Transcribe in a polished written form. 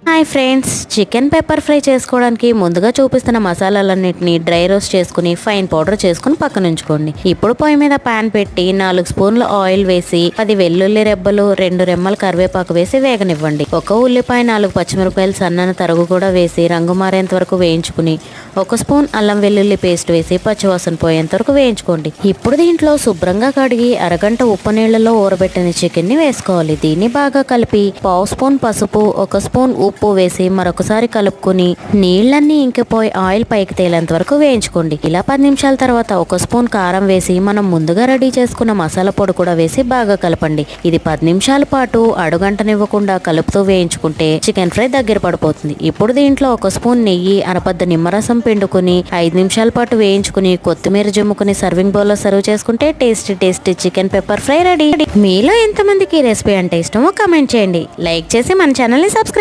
Hi friends, chicken pepper fry చేసుకోవడానికి ముందుగా చూపిస్తున్న మసాలాలన్నింటినీ డ్రై రోస్ట్ చేసుకుని ఫైన్ పౌడర్ చేసుకుని పక్కన ఉంచుకోండి. ఇప్పుడు పొయ్యి మీద పాన్ పెట్టి 4 స్పూన్ల ఆయిల్ వేసి 10 వెల్లుల్లి రెబ్బలు 2 రెమ్మల కరివేపాకు వేసి వేగనివ్వండి. 1 ఉల్లిపాయ 4 పచ్చిమిరపకాయలు సన్నని తరుగు కూడా వేసి రంగు మారేంత వరకు వేయించుకుని 1 స్పూన్ అల్లం వెల్లుల్లి పేస్ట్ వేసి పచ్చివాసన పోయేంత వరకు వేయించుకోండి. ఇప్పుడు దీంట్లో శుభ్రంగా కడిగి అరగంట ఉప్పు నీళ్లలో ఊరబెట్టిన చికెన్ ని వేసుకోవాలి. దీన్ని బాగా కలిపి 1/2 స్పూన్ పసుపు 1 స్పూన్ ఉప్పు వేసి మరొకసారి కలుపుకుని నీళ్లన్నీ ఇంకిపోయి ఆయిల్ పైకి తేలేంత వరకు వేయించుకోండి. ఇలా 10 నిమిషాల తర్వాత 1 స్పూన్ కారం వేసి మనం ముందుగా రెడీ చేసుకున్న మసాలా పొడి కూడా వేసి బాగా కలపండి. ఇది 10 నిమిషాల పాటు అడుగంటనివ్వకుండా కలుపుతూ వేయించుకుంటే చికెన్ ఫ్రై దగ్గర పడిపోతుంది. ఇప్పుడు దీంట్లో 1 స్పూన్ నెయ్యి అరపద్ద నిమ్మరసం పిండుకుని 5 నిమిషాల పాటు వేయించుకుని కొత్తిమీర జమ్ముకుని సర్వింగ్ బౌల్ లో సర్వ్ చేసుకుంటే tasty chicken pepper fry ready. మీలో ఎంతమందికి ఈ రెసిపీ అంటే ఇష్టమో కామెంట్ చేయండి. లైక్ చేసి మన ఛానల్ ని సబ్స్క్రైబ్